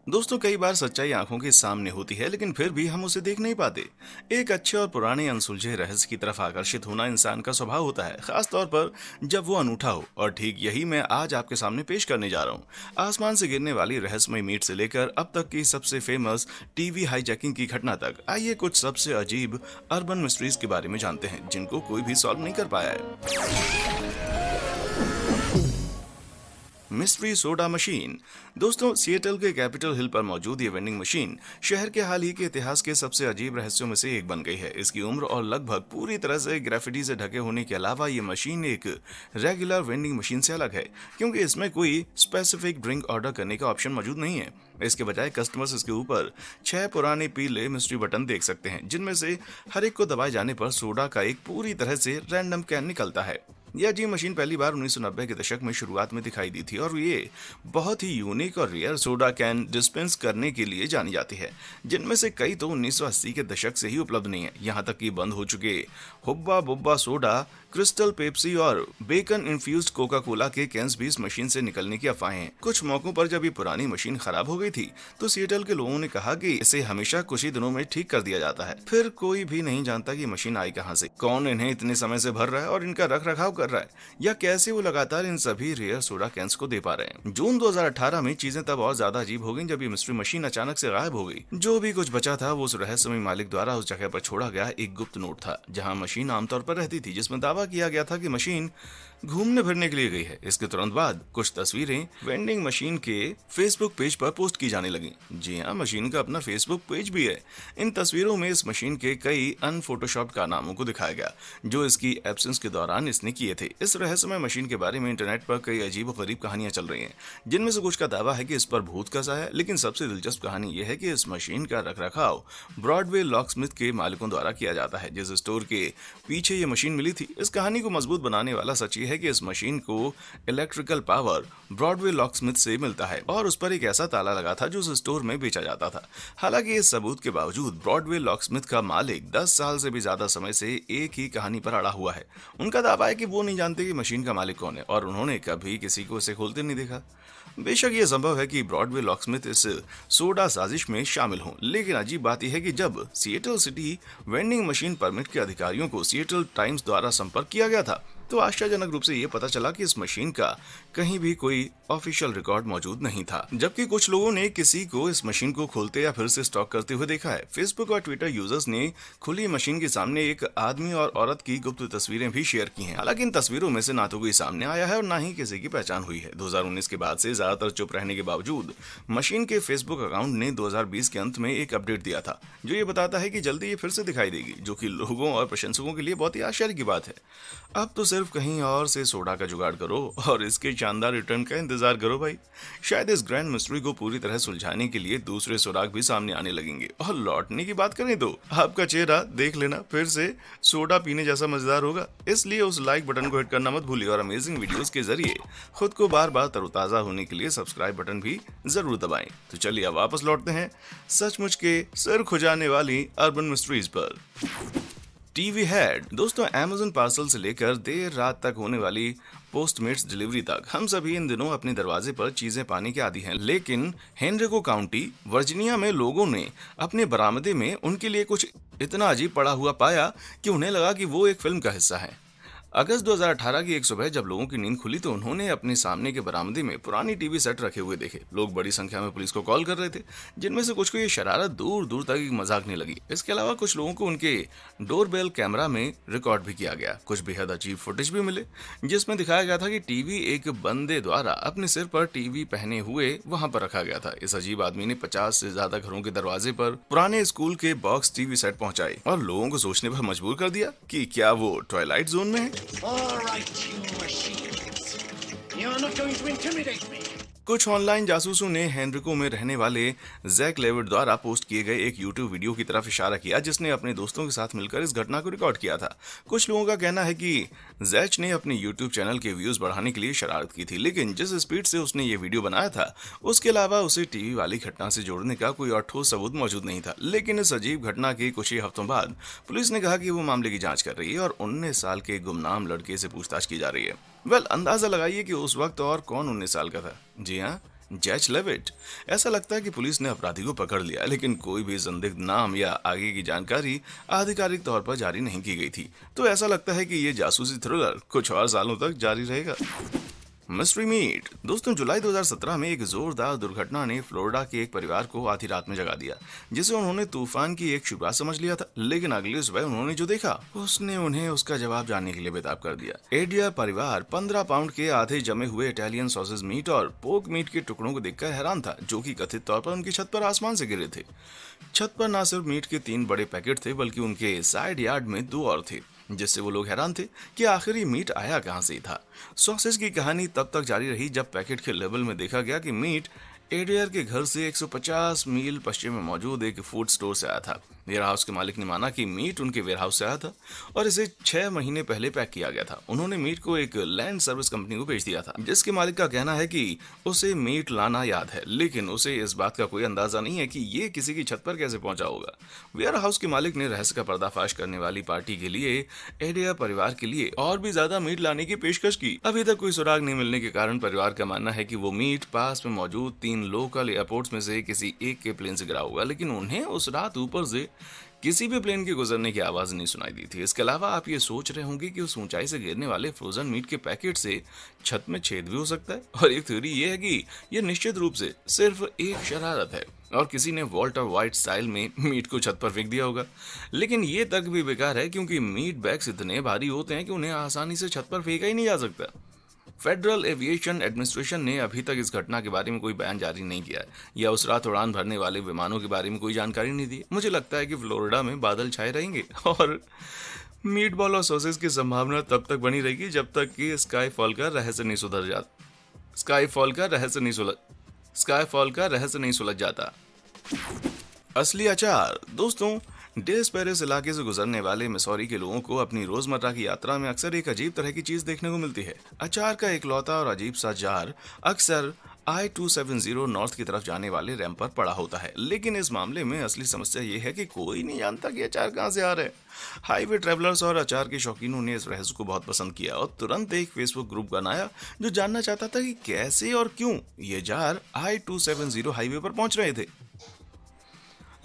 दोस्तों, कई बार सच्चाई आंखों के सामने होती है, लेकिन फिर भी हम उसे देख नहीं पाते। एक अच्छे और पुराने अनसुलझे रहस्य की तरफ आकर्षित होना इंसान का स्वभाव होता है, खास तौर पर जब वो अनूठा हो। और ठीक यही मैं आज आपके सामने पेश करने जा रहा हूँ। आसमान से गिरने वाली रहस्यमय मीट से लेकर अब तक की सबसे फेमस टीवी हाईजैकिंग की घटना तक, आइए कुछ सबसे अजीब अर्बन मिस्ट्रीज के बारे में जानते हैं, जिनको कोई भी सॉल्व नहीं कर पाया है। Mystery soda machine. दोस्तों, सिएटल के कैपिटल हिल पर मौजूद ये वेंडिंग मशीन शहर के हाल ही के इतिहास के सबसे अजीब रहस्यों में से एक बन गई है। इसकी उम्र और लगभग पूरी तरह से ग्रेफिटी से ढके होने के अलावा ये मशीन एक रेगुलर वेंडिंग मशीन से अलग है, क्योंकि इसमें कोई स्पेसिफिक ड्रिंक ऑर्डर करने का ऑप्शन मौजूद नहीं है। इसके बजाय कस्टमर्स इसके ऊपर 6 पुराने पीले मिस्ट्री बटन देख सकते हैं, जिनमें से हर एक को दबाए जाने पर सोडा का एक पूरी तरह से रैंडम कैन निकलता है। यह अजीब मशीन पहली बार 1990 के दशक में शुरुआत में दिखाई दी थी, और ये बहुत ही यूनिक और रेयर सोडा कैन डिस्पेंस करने के लिए जानी जाती है, जिनमें से कई तो 1980 के दशक से ही उपलब्ध नहीं है। यहाँ तक कि बंद हो चुके हुब्बा बुब्बा सोडा, क्रिस्टल पेप्सी और बेकन इन्फ्यूज्ड कोका कोला के कैंस भी इस मशीन से निकलने की अफवाहें हैं। कुछ मौकों पर जब ये पुरानी मशीन खराब हो गई थी, तो सिएटल के लोगों ने कहा कि इसे हमेशा कुछ ही दिनों में ठीक कर दिया जाता है। फिर कोई भी नहीं जानता कि मशीन आई कहां से, कौन इन्हें इतने समय से भर रहा है और इनका रख रखाव कर रहा है, या कैसे वो लगातार इन सभी रेयर सोडा कैंस को दे पा रहे हैं। जून 2018 में चीजें तब और ज्यादा अजीब हो गई, जब ये मिस्ट्री मशीन अचानक से गायब हो गई। जो भी कुछ बचा था वो उस रहस्यमय मालिक द्वारा उस जगह पर छोड़ा गया एक गुप्त नोट था, जहां मशीन आमतौर पर रहती थी, जिसमें दावा किया गया था कि मशीन घूमने फिरने के लिए गई है। इसके तुरंत बाद कुछ तस्वीरें वेंडिंग मशीन के फेसबुक पेज पर पोस्ट की जाने लगी। जी हाँ, मशीन का अपना फेसबुक पेज भी है। इन तस्वीरों में इस मशीन के कई अनफोटोशॉप्ड कारनामों को दिखाया गया, जो इसकी एब्सेंस के दौरान इसने किए थे। इस रहस्यमय मशीन के बारे में इंटरनेट पर कई अजीब और गरीब कहानियां चल रही हैं, जिनमें से कुछ का दावा है कि इस पर भूत कसा है, लेकिन सबसे दिलचस्प कहानी यह है कि इस मशीन का रखरखाव ब्रॉडवे लॉकस्मिथ के मालिकों द्वारा किया जाता है, जिस स्टोर के पीछे ये मशीन मिली थी। इस कहानी को मजबूत बनाने वाला सच ये है कि इस मशीन को इलेक्ट्रिकल पावर ब्रॉडवे लॉकस्मिथ से मिलता है, और उस पर एक ऐसा ताला लगा था जो उस स्टोर में बेचा जाता था। हालांकि इस सबूत के बावजूद ब्रॉडवे लॉकस्मिथ का मालिक 10 साल से भी ज्यादा समय से एक ही कहानी पर अड़ा हुआ है। उनका दावा है कि वो नहीं जानते कि मशीन का मालिक कौन है, और उन्होंने कभी किसी को इसे खोलते नहीं देखा। बेशक ये संभव है कि ब्रॉडवे लॉकस्मिथ इस सोडा साजिश में शामिल हों, लेकिन अजीब बात यह है कि जब Seattle city vending machine permit के अधिकारियों को सिएटल टाइम्स द्वारा संपर्क किया गया था, तो आश्चर्यजनक रूप से ये पता चला कि इस मशीन का कहीं भी कोई ऑफिशियल रिकॉर्ड मौजूद नहीं था, जबकि कुछ लोगों ने किसी को इस मशीन को खोलते या फिर से स्टॉक करते हुए देखा है। फेसबुक और ट्विटर यूजर्स ने खुली मशीन के सामने एक आदमी और औरत की गुप्त तस्वीरें भी शेयर की हैं। हालांकि इन तस्वीरों में से ना तो कोई सामने आया है और ना ही किसी की पहचान हुई है। 2019 के बाद से ज्यादातर चुप रहने के बावजूद मशीन के फेसबुक अकाउंट ने 2020 के अंत में एक अपडेट दिया था, जो ये बताता है कि जल्दी ये फिर से दिखाई देगी, जो कि लोगों और प्रशंसकों के लिए बहुत ही आश्चर्य की बात है। अब तो सिर्फ कहीं और से सोडा का जुगाड़ करो और इसके शानदार रिटर्न का इंतजार करो भाई। शायद इस ग्रैंड मिस्ट्री को पूरी तरह सुलझाने के लिए दूसरे सुराग भी सामने आने लगेंगे। और लौटने की बात करें तो आपका चेहरा देख लेना फिर से सोडा पीने जैसा मजेदार होगा। इसलिए उस लाइक बटन को हिट करना मत भूलिए, और अमेजिंग वीडियोस के जरिए खुद को बार बार तरोताजा होने के लिए सब्सक्राइब बटन भी जरूर दबाएं। तो चलिए अब वापस लौटते हैं सचमुच के सिर खुजाने वाली अर्बन मिस्ट्रीज पर। TV head. दोस्तों, अमेज़न पार्सल से लेकर देर रात तक होने वाली पोस्टमेट्स डिलीवरी तक हम सभी इन दिनों अपने दरवाजे पर चीजें पाने के आदी हैं। लेकिन हेनरिको काउंटी वर्जीनिया में लोगों ने अपने बरामदे में उनके लिए कुछ इतना अजीब पड़ा हुआ पाया कि उन्हें लगा कि वो एक फिल्म का हिस्सा है। अगस्त 2018 की एक सुबह जब लोगों की नींद खुली, तो उन्होंने अपने सामने के बरामदे में पुरानी टीवी सेट रखे हुए देखे। लोग बड़ी संख्या में पुलिस को कॉल कर रहे थे, जिनमें से कुछ को ये शरारत दूर दूर तक एक मजाक नहीं लगी। इसके अलावा कुछ लोगों को उनके डोरबेल कैमरा में रिकॉर्ड भी किया गया। कुछ बेहद अजीब फुटेज भी मिले, जिसमें दिखाया गया था कि टीवी एक बंदे द्वारा अपने सिर पर टीवी पहने हुए वहां पर रखा गया था। इस अजीब आदमी ने 50 से ज्यादा घरों के दरवाजे पर पुराने स्कूल के बॉक्स टीवी सेट पहुंचाए और लोगों को सोचने पर मजबूर कर दिया कि क्या वो ट्वाइलाइट जोन में है। All right, you machines. You're not going to intimidate me. कुछ ऑनलाइन जासूसों ने हेनरिको में रहने वाले जैक लेविट द्वारा पोस्ट किए गए एक यूट्यूब वीडियो की तरफ इशारा किया, जिसने अपने दोस्तों के साथ मिलकर इस घटना को रिकॉर्ड किया था। कुछ लोगों का कहना है कि जैच ने अपने यूट्यूब चैनल के व्यूज बढ़ाने के लिए शरारत की थी, लेकिन जिस स्पीड से उसने ये वीडियो बनाया था, उसके अलावा उसे टीवी वाली घटना से जोड़ने का कोई और ठोस सबूत मौजूद नहीं था। लेकिन इस अजीब घटना के कुछ ही हफ्तों बाद पुलिस ने कहा कि वो मामले की जांच कर रही है और 19 साल के गुमनाम लड़के से पूछताछ की जा रही है। अंदाजा लगाइए कि उस वक्त और कौन 19 साल का था। जी हाँ, जैच लेविट। ऐसा लगता है कि पुलिस ने अपराधी को पकड़ लिया, लेकिन कोई भी संदिग्ध नाम या आगे की जानकारी आधिकारिक तौर पर जारी नहीं की गई थी। तो ऐसा लगता है कि ये जासूसी थ्रिलर कुछ और सालों तक जारी रहेगा। Mystery meat. दोस्तों, जुलाई 2017 में एक जोरदार दुर्घटना ने फ्लोरिडा के एक परिवार को आधी रात में जगा दिया, जिसे उन्होंने तूफान की एक शुरुआत समझ लिया था। लेकिन अगली सुबह उन्होंने जो देखा उसने उन्हें उसका जवाब जानने के लिए बेताब कर दिया। एडियर परिवार 15 पाउंड के आधे जमे हुए इटालियन सॉसेज मीट और पोर्क मीट के टुकड़ों को देखकर हैरान था, जो कि कथित तौर पर उनकी छत पर आसमान से गिरे थे। छत पर न सिर्फ मीट के 3 बड़े पैकेट थे, बल्कि उनके साइड यार्ड में 2 और थे, जिससे वो लोग हैरान थे कि आखिर ये मीट आया कहां से था। सॉसेज की कहानी तब तक जारी रही जब पैकेट के लेबल में देखा गया कि मीट एडियर के घर से 150 मील पश्चिम में मौजूद एक फूड स्टोर से आया था। वेयरहाउस के मालिक ने माना कि मीट उनके वेयरहाउस से आया था और इसे 6 महीने पहले पैक किया गया था। उन्होंने मीट को एक लैंड सर्विस कंपनी को बेच दिया था, जिसके मालिक का कहना है कि उसे मीट लाना याद है, लेकिन उसे इस बात का कोई अंदाजा नहीं है कि ये किसी की छत पर कैसे पहुंचा होगा। वेयरहाउस के मालिक ने रहस्य का पर्दाफाश करने वाली पार्टी के लिए एडियर परिवार के लिए और भी ज्यादा मीट लाने की पेशकश की। अभी तक कोई सुराग नहीं मिलने के कारण परिवार का मानना है कि वो मीट पास में मौजूद 3 लोकल एयरपोर्ट्स में से किसी एक के प्लेन से गिरा होगा, लेकिन उन्हें उस रात ऊपर से किसी भी प्लेन के गुजरने की आवाज नहीं सुनाई दी थी। इसके अलावा आप ये सोच रहे होंगे कि उस ऊंचाई से गिरने वाले फ्रोजन मीट के पैकेट से छत में छेद भी हो सकता है। और एक थ्योरी ये है कि यह निश्चित रूप से सिर्फ एक शरारत है और किसी ने वॉल्टर वाइट स्टाइल में मीट को छत पर फेंक दिया होगा। लेकिन ये तर्क भी बेकार है, क्योंकि मीट बैग्स इतने भारी होते हैं कि उन्हें आसानी से छत पर फेंका ही नहीं जा सकता। फेडरल एविएशन एडमिनिस्ट्रेशन ने अभी तक इस घटना के बारे में कोई बयान जारी नहीं किया है या उस रात उड़ान भरने वाले विमानों के बारे में कोई जानकारी नहीं दी। मुझे लगता है कि फ्लोरिडा में बादल छाए रहेंगे और मीट बॉल और सॉसेज की संभावना तब तक बनी रहेगी जब तक कि स्काईफॉल का रहस्य नहीं सुलझ जाता। असली अचार। दोस्तों, डेस पेरिस इलाके से गुजरने वाले मिसौरी के लोगों को अपनी रोजमर्रा की यात्रा में अक्सर एक अजीब तरह की चीज देखने को मिलती है। अचार का इकलौता और अजीब सा जार अक्सर I-270 नॉर्थ की तरफ जाने वाले रैंप पर पड़ा होता है। लेकिन इस मामले में असली समस्या ये है कि कोई नहीं जानता कि अचार कहां से आ रहे हैं। हाईवे ट्रेवलर्स और अचार के शौकीनों ने इस रहस्य को बहुत पसंद किया और तुरंत एक फेसबुक ग्रुप बनाया जो जानना चाहता था कि कैसे और क्यों ये जार I-270 हाईवे पर पहुंच रहे थे।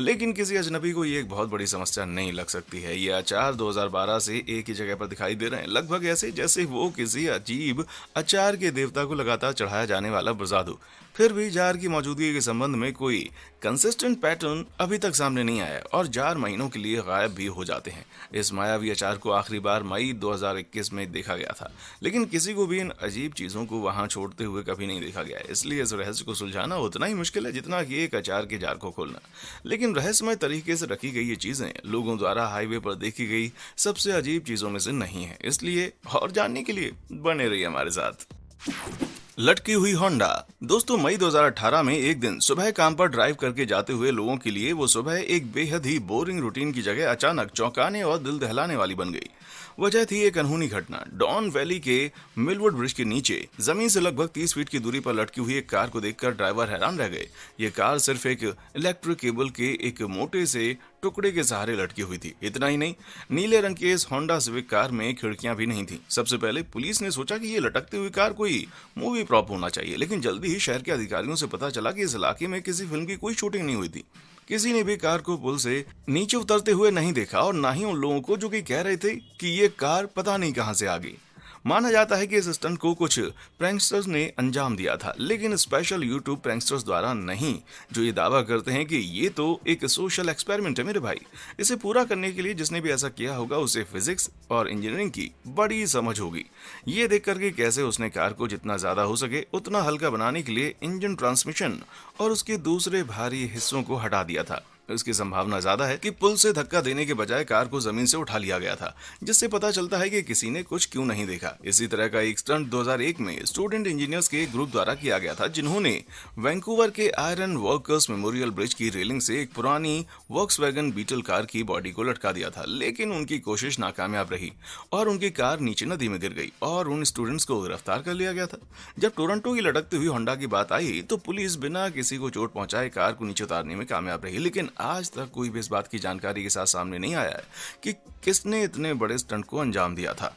लेकिन किसी अजनबी को ये एक बहुत बड़ी समस्या नहीं लग सकती है। ये अचार 2012 से एक ही जगह पर दिखाई दे रहे हैं, लगभग ऐसे जैसे वो किसी अजीब अचार के देवता को लगातार चढ़ाया जाने वाला प्रसाद हो। फिर भी जार की मौजूदगी के संबंध में कोई कंसिस्टेंट पैटर्न अभी तक सामने नहीं आया और जार महीनों के लिए गायब भी हो जाते हैं। इस मायावी अचार को आखिरी बार मई 2021 में देखा गया था, लेकिन किसी को भी इन अजीब चीजों को वहां छोड़ते हुए कभी नहीं देखा गया। इसलिए इस रहस्य को सुलझाना उतना ही मुश्किल है जितना कि एक अचार के जार को खोलना। लेकिन रहस्यमय तरीके से रखी गई ये चीजें लोगों द्वारा हाईवे पर देखी गई सबसे अजीब चीजों में से नहीं है। इसलिए और जानने के लिए बने रहिए हमारे साथ। लटकी हुई होंडा। दोस्तों, मई 2018 में एक दिन सुबह काम पर ड्राइव करके जाते हुए लोगों के लिए वो सुबह एक बेहद ही बोरिंग रूटीन की जगह अचानक चौंकाने और दिल दहलाने वाली बन गई। वजह थी एक अनहोनी घटना। डॉन वैली के मिलवुड ब्रिज के नीचे जमीन से लगभग 30 फीट की दूरी पर लटकी हुई एक कार को देखकर ड्राइवर हैरान रह गए। ये कार सिर्फ एक इलेक्ट्रिक केबल के एक मोटे से टुकड़े के सहारे लटकी हुई थी। इतना ही नहीं, नीले रंग की इस होंडा सिविक कार में खिड़कियां भी नहीं थी। सबसे पहले पुलिस ने सोचा कि ये लटकती हुई कार कोई मूवी प्रॉप होना चाहिए, लेकिन जल्दी ही शहर के अधिकारियों से पता चला कि इस इलाके में किसी फिल्म की कोई शूटिंग नहीं हुई थी। किसी ने भी कार को पुल से नीचे उतरते हुए नहीं देखा और ना ही उन लोगों को जो कि कह रहे थे कि ये कार पता नहीं कहां से आ गई। माना जाता है कि इस स्टंट को कुछ प्रैंकस्टर्स ने अंजाम दिया था, लेकिन स्पेशल यूट्यूब प्रैंकस्टर्स द्वारा नहीं, जो ये दावा करते हैं कि ये तो एक सोशल एक्सपेरिमेंट है मेरे भाई। इसे पूरा करने के लिए जिसने भी ऐसा किया होगा उसे फिजिक्स और इंजीनियरिंग की बड़ी समझ होगी। ये देख करके कैसे उसने कार को जितना ज्यादा हो सके उतना हल्का बनाने के लिए इंजन, ट्रांसमिशन और उसके दूसरे भारी हिस्सों को हटा दिया था। इसकी संभावना ज्यादा है कि पुल से धक्का देने के बजाय कार को जमीन से उठा लिया गया था, जिससे पता चलता है कि किसी ने कुछ क्यों नहीं देखा। इसी तरह का एक स्टंट 2001 में स्टूडेंट इंजीनियर्स के एक ग्रुप द्वारा किया गया था, जिन्होंने वैंकूवर के आयरन वर्कर्स मेमोरियल ब्रिज की रेलिंग से एक पुरानी वॉक्सवैगन बीटल कार की बॉडी को लटका दिया था। लेकिन उनकी कोशिश नाकामयाब रही और उनकी कार नीचे नदी में गिर गई और उन स्टूडेंट्स को गिरफ्तार कर लिया गया था। जब टोरंटो की लटकती हुई होंडा की बात आई तो पुलिस बिना किसी को चोट पहुंचाए कार को नीचे उतारने में कामयाब रही, लेकिन आज तक कोई भी इस बात की जानकारी के साथ सामने नहीं आया है कि किसने इतने बड़े स्टंट को अंजाम दिया था।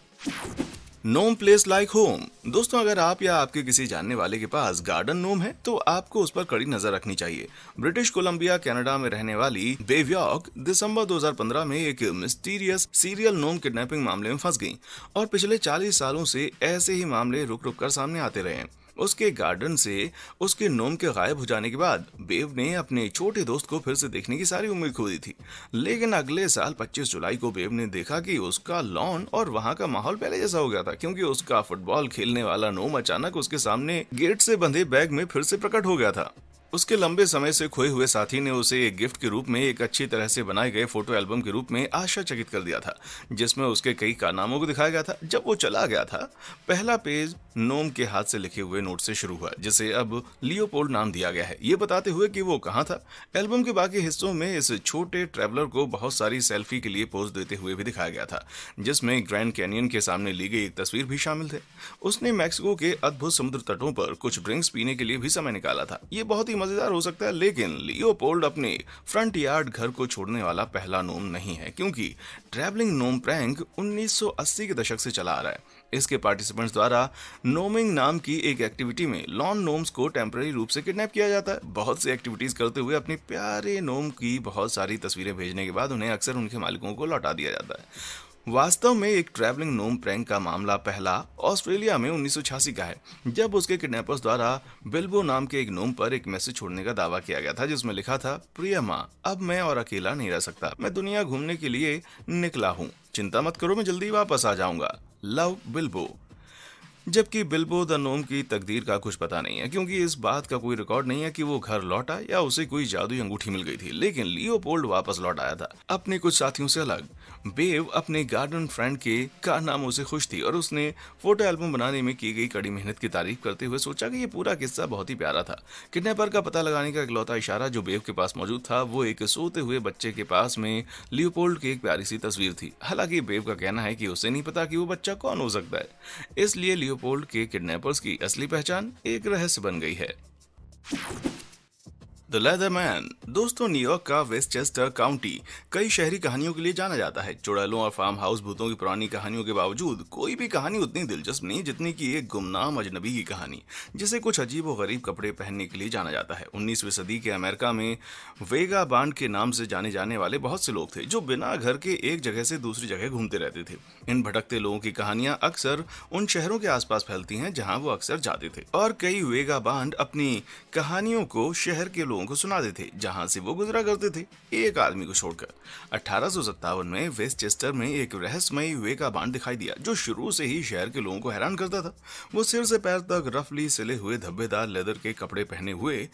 नोम प्लेस लाइक होम। दोस्तों, अगर आप या आपके किसी जानने वाले के पास गार्डन नोम है तो आपको उस पर कड़ी नजर रखनी चाहिए। ब्रिटिश कोलंबिया कनाडा में रहने वाली बेव्यॉक दिसंबर 2015 में एक मिस्टीरियस सीरियल नोम किडनैपिंग मामले में फंस गई और पिछले 40 सालों से ऐसे ही मामले रुक रुक कर सामने आते रहे हैं। उसके गार्डन से उसके नोम के गायब हो जाने के बाद बेव ने अपने छोटे दोस्त को फिर से देखने की सारी उम्मीद खो दी थी। लेकिन अगले साल 25 जुलाई को बेव ने देखा कि उसका लॉन और वहां का माहौल पहले जैसा हो गया था, क्योंकि उसका फुटबॉल खेलने वाला नोम अचानक उसके सामने गेट से बंधे बैग में फिर से प्रकट हो गया था। उसके लंबे समय से खोए हुए साथी ने उसे एक गिफ्ट के रूप में एक अच्छी तरह से बनाए गए फोटो एल्बम के रूप में आश्चर्यचकित कर दिया था, जिसमें उसके कई कारनामों को दिखाया गया था। जब वो चला गया था, पहला पेज नोम के हाथ से लिखे हुए नोट से शुरू हुआ, जिसे अब लियोपोल्ड नाम दिया गया है, ये बताते हुए कि वो कहाँ था। एल्बम के बाकी हिस्सों में इस छोटे ट्रैवलर को बहुत सारी सेल्फी के लिए पोज देते हुए भी दिखाया गया था, जिसमें ग्रैंड कैनियन के सामने ली गई एक तस्वीर भी शामिल थे। उसने मैक्सिको के अद्भुत समुद्र तटों पर कुछ ड्रिंक्स पीने के लिए भी समय निकाला था। ये बहुत ही मजेदार हो सकता है, लेकिन लियोपोल्ड अपने फ्रंट यार्ड घर को छोड़ने वाला पहला नोम नहीं है, क्योंकि ट्रैवलिंग नोम प्रैंक 1980 के दशक से चला आ रहा है। इसके पार्टिसिपेंट्स द्वारा नोमिंग नाम की एक एक्टिविटी में लॉन नोम्स को टेम्पररी रूप से किडनैप किया जाता है। बहुत सी एक्टिविटीज करते हुए अपने प्यारे नोम की बहुत सारी तस्वीरें भेजने के बाद उन्हें अक्सर उनके मालिकों को लौटा दिया जाता है। वास्तव में एक ट्रैवलिंग नोम प्रैंक का मामला पहला ऑस्ट्रेलिया में 1986 का है, जब उसके किडनैपर्स द्वारा बिल्बो नाम के एक नोम पर एक मैसेज छोड़ने का दावा किया गया था, जिसमें लिखा था, प्रिय माँ, अब मैं और अकेला नहीं रह सकता, मैं दुनिया घूमने के लिए निकला हूँ, चिंता मत करो, मैं जल्दी वापस आ जाऊंगा, लव बिल्बो। जबकि बिल्बो द नोम की तकदीर का कुछ पता नहीं है, क्योंकि इस बात का कोई रिकॉर्ड नहीं है कि वो घर लौटा या उसे कोई जादुई अंगूठी मिल गई थी। लेकिन लियोपोल्ड वापस लौट आया था, अपने कुछ साथियों से अलग। बेव अपने गार्डन फ्रेंड के कारनामों से खुश थी और उसने फोटो एल्बम बनाने में की गई कड़ी मेहनत की तारीफ करते हुए सोचा कि ये पूरा किस्सा बहुत ही प्यारा था। किडनैपर का पता लगाने का इकलौता इशारा जो बेव के पास मौजूद था, वो एक सोते हुए बच्चे के पास में लियोपोल्ड की एक प्यारी सी तस्वीर थी। हालांकि बेव का कहना है कि उसे नहीं पता कि वो बच्चा कौन हो सकता है, इसलिए लियोपोल्ड के किडनैपर्स की असली पहचान एक रहस्य बन गई है। द लेदरमैन। दोस्तों, न्यूयॉर्क का वेस्टचेस्टर काउंटी कई शहरी कहानियों के लिए जाना जाता है। चुड़ैलों और फार्म हाउस भूतों की पुरानी कहानियों के बावजूद कोई भी कहानी उतनी दिलचस्प नहीं जितनी कि एक गुमनाम अजनबी की कहानी, जिसे कुछ अजीब और गरीब कपड़े पहनने के लिए जाना जाता है। 19वीं सदी के अमेरिका में वेगा बांड के नाम से जाने जाने वाले बहुत से लोग थे जो बिना घर के एक जगह से दूसरी जगह घूमते रहते थे। इन भटकते लोगों की कहानियां अक्सर उन शहरों के आसपास फैलती हैं जहां वो अक्सर जाते थे, और कई वेगा बांड अपनी कहानियों को शहर के लोगों को सुनाते थे जहां से वो गुजरा करते थे, एक आदमी को छोड़कर। 1857 में वेस्टचेस्टर में एक रहस्यमयी वेगा बांड दिखाई दिया जो शुरू से ही शहर के लोगों को हैरान करता था। वो सिर से पैर तक रफली सिले हुए धब्बेदार लेदर के कपड़े पहने हुए,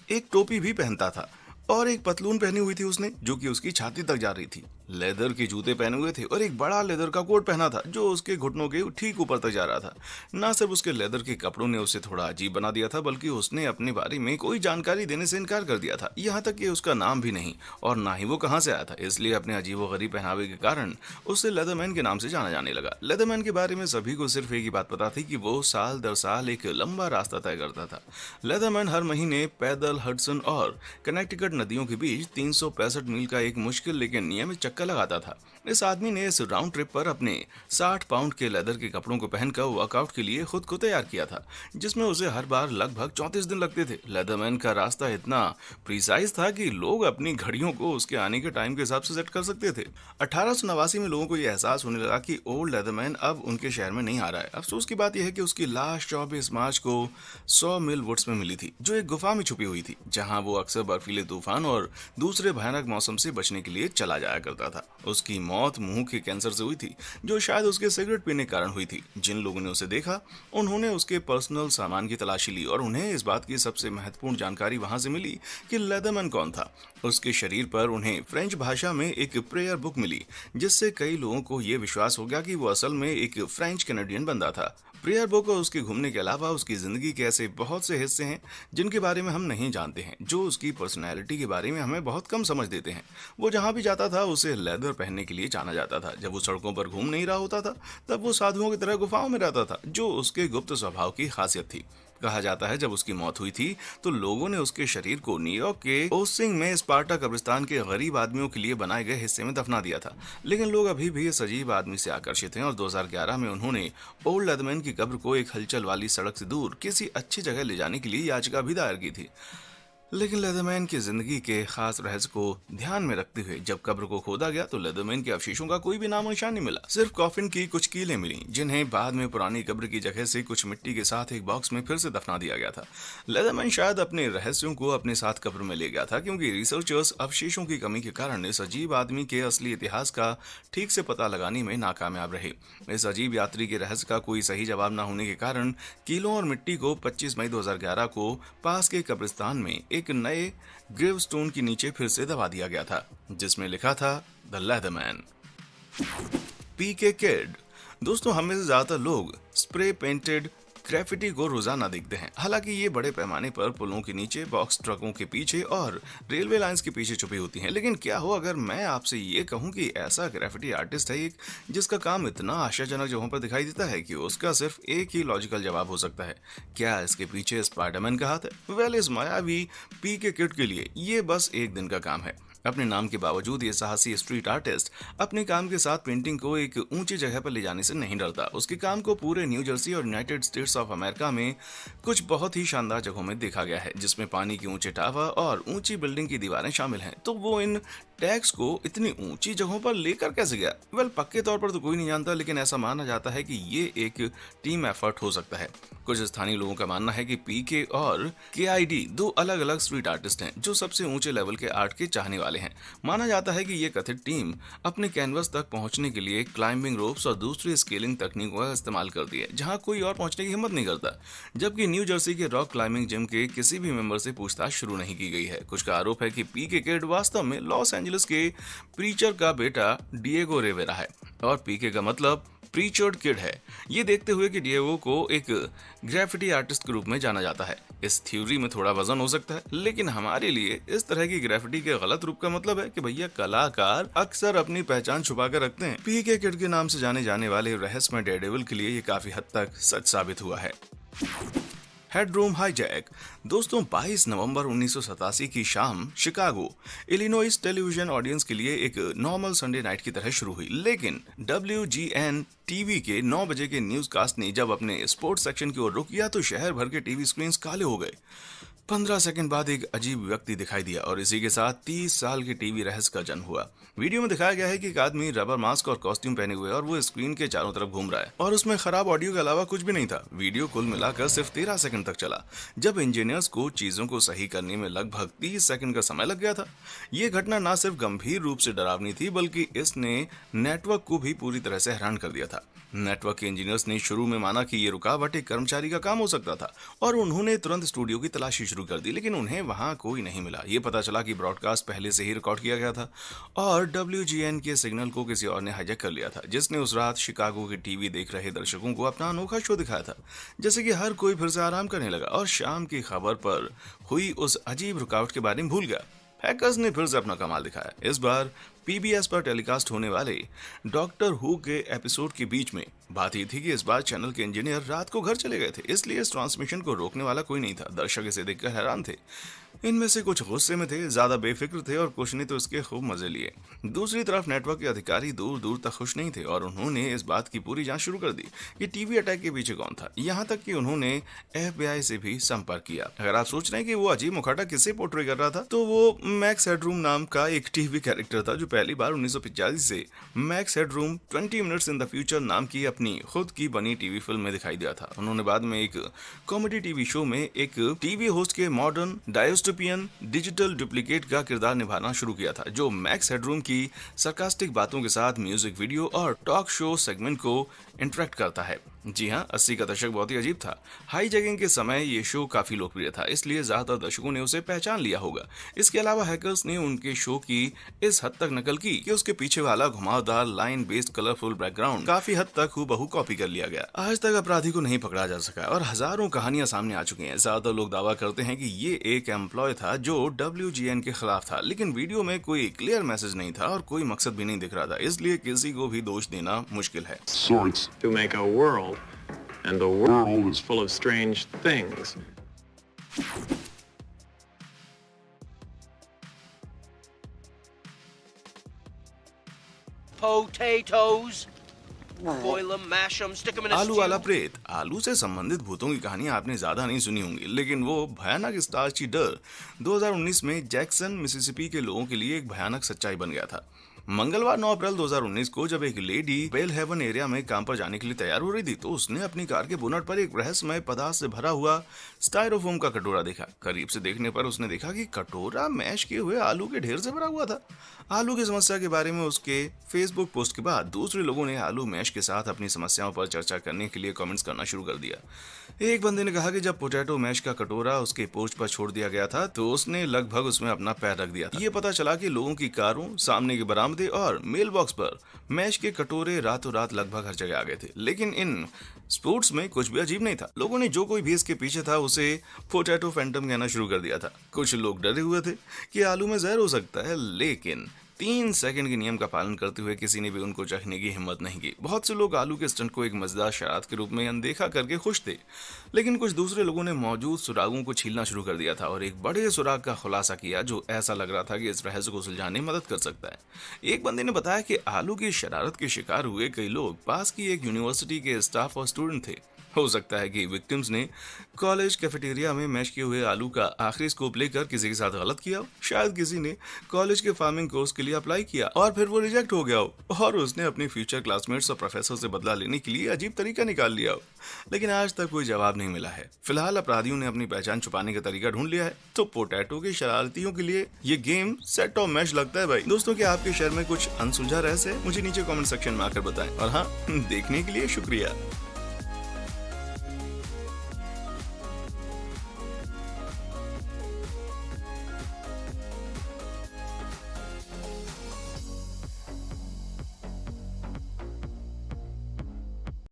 एक टोपी भी पहनता था और एक पतलून पहनी हुई थी उसने, जो कि उसकी छाती तक जा रही थी। लेदर के जूते पहने हुए थे और एक बड़ा लेदर का कोट पहना था जो उसके घुटनों के ठीक ऊपर तक जा रहा था। न सिर्फ उसके लेदर के कपड़ों ने उसे थोड़ा अजीब बना दिया था, बल्कि उसने अपने बारे में कोई जानकारी देने से इनकार कर दिया था, यहाँ तक कि उसका नाम भी नहीं और ना ही वो कहाँ से आया था। इसलिए अपने अजीबोगरीब पहनावे के कारण उसे लेदरमैन के नाम से जाना जाने लगा। लेदरमैन के बारे में सभी को सिर्फ एक ही बात पता थी कि वो साल दर साल एक लंबा रास्ता तय करता था। लेदरमैन हर महीने पैदल हडसन और कनेक्टिकट नदियों के बीच 365 मील का एक मुश्किल लेकिन नियमित चक्कर लगाता था। इस आदमी ने इस राउंड ट्रिप पर अपने 60 पाउंड के लेदर के कपड़ों को पहनकर वर्कआउट के लिए खुद को तैयार किया था, जिसमें उसे हर बार लगभग 34 दिन लगते थे। लेदरमैन का रास्ता इतना प्रिसाइज था कि लोग अपनी घड़ियों को उसके आने के टाइम के हिसाब से सेट कर सकते थे। 1889 में लोगों को यह एहसास होने लगा कि ओल्ड लेदरमैन अब उनके शहर में नहीं आ रहा है। अफसोस की बात यह है कि उसकी लाश 24 मार्च को 100 मील वुड्स में मिली थी, जो एक गुफा में छुपी हुई थी, जहां वो अक्सर बर्फीले तूफान और दूसरे भयानक मौसम से बचने के लिए चला जाया करता था। उसकी मौत मुंह के कैंसर से हुई थी, जो शायद उसके सिगरेट पीने के कारण हुई थी। जिन लोगों ने उसे देखा, उन्होंने उसके पर्सनल सामान की तलाशी ली और उन्हें इस बात की सबसे महत्वपूर्ण जानकारी वहां से मिली कि लेदरमैन कौन था। उसके शरीर पर उन्हें फ्रेंच भाषा में एक प्रेयर बुक मिली, जिससे कई लोगों को यह विश्वास हो गया कि वो असल में एक फ्रेंच कैनेडियन बंदा था। प्रेयर बुक और उसके घूमने के अलावा उसकी जिंदगी के ऐसे बहुत से हिस्से हैं जिनके बारे में हम नहीं जानते हैं, जो उसकी पर्सनैलिटी के बारे में हमें बहुत कम समझ देते हैं। वो जहां भी जाता था उसे लेदर पहनने के लिए जाना जाता था। जब वो सड़कों पर घूम नहीं रहा होता था, तब वो साधुओं की तरह गुफाओं में रहता था, जो उसके गुप्त स्वभाव की खासियत थी। कहा जाता है जब उसकी मौत हुई थी तो लोगों ने उसके शरीर को न्यूयॉर्क के ओसिंग में स्पार्टा कब्रिस्तान के गरीब आदमियों के लिए बनाए गए हिस्से में दफना दिया था। लेकिन लोग अभी भी इस अजीब आदमी से आकर्षित हैं और 2011 में उन्होंने ओल्ड लेदरमैन की कब्र को एक हलचल वाली सड़क से दूर किसी अच्छी जगह ले जाने के लिए याचिका भी दायर की थी। लेकिन लेदरमैन की जिंदगी के खास रहस्य को ध्यान में रखते हुए जब कब्र को खोदा गया तो लेदरमैन के अवशेषों का कोई भी नामो निशान नहीं मिला। सिर्फ कॉफिन की कुछ कीलें मिली जिन्हें बाद में पुरानी कब्र की जगह से कुछ मिट्टी के साथ एक बॉक्स में फिर से दफना दिया गया था। लेदरमैन शायद अपने रहस्यों को अपने साथ कब्र में ले गया था क्योंकि रिसर्चर्स अवशेषों की कमी के कारण इस अजीब आदमी के असली इतिहास का ठीक से पता लगाने में नाकामयाब रहे। इस अजीब यात्री के रहस्य का कोई सही जवाब न होने के कारण कीलों और मिट्टी को 25 मई 2011 को पास के कब्रिस्तान में एक नए ग्रेवस्टोन के नीचे फिर से दबा दिया गया था जिसमें लिखा था द लेदरमैन। PK kid. दोस्तों, हमें से ज्यादातर लोग स्प्रे पेंटेड ग्रेफिटी को रोजाना देखते हैं। हालांकि ये बड़े पैमाने पर पुलों के नीचे, बॉक्स ट्रकों के पीछे और रेलवे लाइंस के पीछे छुपी होती हैं। लेकिन क्या हो अगर मैं आपसे ये कहूं कि ऐसा ग्रेफिटी आर्टिस्ट है एक जिसका काम इतना आश्चर्यजनक जगहों पर दिखाई देता है कि उसका सिर्फ एक ही लॉजिकल जवाब हो सकता है। क्या इसके पीछे स्पाइडरमैन का हाथ है? वेल, इस मायावी पीके किड के लिए ये बस एक दिन का काम है। अपने नाम के बावजूद ये साहसी स्ट्रीट आर्टिस्ट अपने काम के साथ पेंटिंग को एक ऊंची जगह पर ले जाने से नहीं डरता। उसके काम को पूरे न्यू जर्सी और यूनाइटेड स्टेट्स ऑफ अमेरिका में कुछ बहुत ही शानदार जगहों में देखा गया है जिसमें पानी के ऊंचे टावर और ऊंची बिल्डिंग की दीवारें शामिल हैं। तो वो इन टैग्स को इतनी ऊंची जगहों पर लेकर कैसे गया? वेल, पक्के तौर पर तो कोई नहीं जानता, लेकिन ऐसा माना जाता है कि ये एक टीम एफर्ट हो सकता है। कुछ स्थानीय लोगों का मानना है कि पीके और केआईडी दो अलग अलग स्ट्रीट आर्टिस्ट हैं जो सबसे ऊंचे लेवल के आर्ट के चाहने वाले हैं। माना जाता है कि ये कथित टीम अपने कैनवस तक पहुंचने के लिए क्लाइंबिंग रोप्स और दूसरी स्केलिंग तकनीकों का इस्तेमाल करती है जहां कोई और पहुंचने की हिम्मत नहीं करता। जबकि न्यू जर्सी के रॉक क्लाइंबिंग जिम के किसी भी मेंबर से पूछताछ शुरू नहीं की गई है। कुछ का आरोप है कि पीके किड वास्तव में लॉस एंजलिस के प्रीचर का बेटा डिएगो रिवेरा है और पीके का मतलब प्रीचर्ड किड है। ये देखते हुए कि डिएगो को एक ग्रेफिटी आर्टिस्ट के रूप में जाना जाता है। इस थ्योरी में थोड़ा वजन हो सकता है, लेकिन हमारे लिए इस तरह की ग्रेफिटी के गलत रूप का मतलब है कि भैया कलाकार अक्सर अपनी पहचान छुपा कर रखते हैं। पीके किड के नाम से जाने जाने वाले रहस्यमय डेयरडेविल के लिए ये काफी हद तक सच साबित हुआ है। Headroom hijack. दोस्तों, 22 नवंबर 1987 की शाम शिकागो, इलिनॉइस टेलीविजन ऑडियंस के लिए एक नॉर्मल संडे नाइट की तरह शुरू हुई। लेकिन WGN टीवी के 9 बजे के न्यूज कास्ट ने जब अपने स्पोर्ट्स सेक्शन की ओर रुख किया तो शहर भर के टीवी स्क्रीन काले हो गए। 15 सेकंड बाद एक अजीब व्यक्ति दिखाई दिया और इसी के साथ 30 साल के टीवी रहस्य का जन्म हुआ। वीडियो में दिखाया गया है कि एक आदमी रबर मास्क और कॉस्ट्यूम पहने हुए और वो स्क्रीन के चारों तरफ घूम रहा है और उसमें खराब ऑडियो के अलावा कुछ भी नहीं था। वीडियो कुल मिलाकर सिर्फ 13 सेकंड तक चला जब इंजीनियर्स को चीजों को सही करने में लगभग 30 सेकंड का समय लग गया था। ये घटना न सिर्फ गंभीर रूप से डरावनी थी बल्कि इसने नेटवर्क को भी पूरी तरह से हैरान कर दिया था। नेटवर्क के इंजीनियर्स ने शुरू में माना कि ये रुकावट एक कर्मचारी का काम हो सकता था और उन्होंने तुरंत स्टूडियो की तलाशी शुरू कर दी, लेकिन उन्हें वहां कोई नहीं मिला। ये पता चला कि ब्रॉडकास्ट पहले से ही रिकॉर्ड किया गया था और WGN के सिग्नल को किसी और ने हाईजैक कर लिया था जिसने उस रात शिकागो के टीवी देख रहे दर्शकों को अपना अनोखा शो दिखाया था। जैसे कि हर कोई फिर से आराम करने लगा और शाम की खबर पर हुई उस अजीब रुकावट के बारे में भूल गया। हैकर्स ने फिर से अपना कमाल दिखाया। इस बार PBS पर टेलीकास्ट होने वाले डॉक्टर हु के एपिसोड के बीच में बात ये थी कि इस बार चैनल के इंजीनियर रात को घर चले गए थे, इसलिए इस ट्रांसमिशन को रोकने वाला कोई नहीं था। दर्शक इसे देखकर हैरान थे। इनमें से कुछ गुस्से में थे, ज्यादा बेफिक्र थे और कुछ ने तो इसके खूब मजे लिए। दूसरी तरफ नेटवर्क के अधिकारी दूर दूर तक खुश नहीं थे और उन्होंने इस बात की पूरी जांच शुरू कर दी कि टीवी अटैक के पीछे कौन था। यहाँ तक कि उन्होंने FBI से भी संपर्क किया। अगर आप सोच रहे हैं कि वो अजीब मुखौटा किसे पोर्ट्रे कर रहा था, तो वो मैक्स हेडरूम नाम का एक टीवी कैरेक्टर था जो पहली बार 1985 से max headroom 20 minutes in the future नाम की अपनी खुद की बनी टीवी फिल्म में दिखाई दिया था। उन्होंने बाद में एक कॉमेडी टीवी शो में एक टीवी होस्ट के मॉडर्न डायोस्टोपियन डिजिटल डुप्लीकेट का किरदार निभाना शुरू किया था जो मैक्स हेडरूम की सरकास्टिक बातों के साथ म्यूजिक वीडियो और टॉक शो सेगमेंट को इंटरेक्ट करता है। जी हाँ, 80 का दशक बहुत ही अजीब था। हाईजैकिंग के समय ये शो काफी लोकप्रिय था, इसलिए ज्यादातर दर्शकों ने उसे पहचान लिया होगा। इसके अलावा हैकर्स ने उनके शो की इस हद तक नकल की कि उसके पीछे वाला घुमावदार लाइन बेस्ड कलरफुल बैकग्राउंड काफी हद तक हूबहू कॉपी कर लिया गया। आज तक अपराधी को नहीं पकड़ा जा सका और हजारों कहानियां सामने आ चुकी हैं। ज्यादातर लोग दावा करते हैं कि ये एक एम्प्लॉय था जो WGN के खिलाफ था, लेकिन वीडियो में कोई क्लियर मैसेज नहीं था और कोई मकसद भी नहीं दिख रहा था, इसलिए किसी को भी दोष देना मुश्किल है। To make a world and the world is full of strange things. Potatoes. Boil them, mash them, stick them in a आलू वाला stew. प्रेत। आलू से संबंधित भूतों की कहानी आपने ज्यादा नहीं सुनी होंगी, लेकिन वो भयानक स्टार्ची डर 2019 में जैक्सन मिसिसिपी के लोगों के लिए एक भयानक सच्चाई बन गया था। मंगलवार 9 अप्रैल 2019 को जब एक लेडी बेल हेवन एरिया में काम पर जाने के लिए तैयार हो रही थी तो उसने अपनी कार के बोनट पर एक रहस्यमय पदार्थ से भरा हुआ स्टायरोफोम का कटोरा देखा। करीब से देखने पर उसने देखा कि कटोरा मैश किए हुए आलू के ढेर से भरा हुआ था। आलू की समस्या के बारे में उसके फेसबुक पोस्ट के बाद दूसरे लोगों ने आलू मैश के साथ अपनी समस्याओं पर चर्चा करने के लिए कमेंट्स करना शुरू कर दिया। एक बंदे ने कहा कि जब पोटैटो मैश का कटोरा उसके पोस्ट पर छोड़ दिया गया था तो उसने लगभग उसमें अपना पैर रख दिया था। ये पता चला कि लोगों की कारों, सामने के बरामदे और मेल बॉक्स पर मैश के कटोरे रातों रात लगभग हर जगह आ गए थे। लेकिन इन स्पोर्ट्स में कुछ भी अजीब नहीं था। लोगों ने जो कोई भी इसके पीछे था उसे पोटैटो फैंटम कहना शुरू कर दिया था। कुछ लोग डरे हुए थे कि आलू में जहर हो सकता है, लेकिन 3 सेकंड के नियम का पालन करते हुए किसी ने भी उनको चखने की हिम्मत नहीं की। बहुत से लोग आलू के स्टंट को एक मजेदार शरारत के रूप में अनदेखा करके खुश थे, लेकिन कुछ दूसरे लोगों ने मौजूद सुरागों को छीलना शुरू कर दिया था और एक बड़े सुराग का खुलासा किया जो ऐसा लग रहा था कि इस रहस्य को सुलझाने में मदद कर सकता है। एक बंदे ने बताया कि आलू की शरारत के शिकार हुए कई लोग पास की एक यूनिवर्सिटी के स्टाफ और स्टूडेंट थे। हो सकता है कि विक्टिम्स ने कॉलेज कैफेटेरिया में मैश किए हुए आलू का आखिरी स्कूप लेकर किसी के साथ गलत किया हो। शायद किसी ने कॉलेज के फार्मिंग कोर्स के लिए अप्लाई किया और फिर वो रिजेक्ट हो गया हो और उसने अपनी फ्यूचर क्लासमेट्स और प्रोफेसर से बदला लेने के लिए अजीब तरीका निकाल लिया हो। लेकिन आज तक कोई जवाब नहीं मिला है। फिलहाल अपराधियों ने अपनी पहचान छुपाने का तरीका ढूंढ लिया है। तो पोटैटो के शरारतियों के लिए ये गेम सेट और मैश लगता है भाई। दोस्तों, क्या आपके शहर में कुछ अनसुलझा रहस्य है? मुझे नीचे कमेंट सेक्शन में आकर बताएं। और हाँ, देखने के लिए शुक्रिया।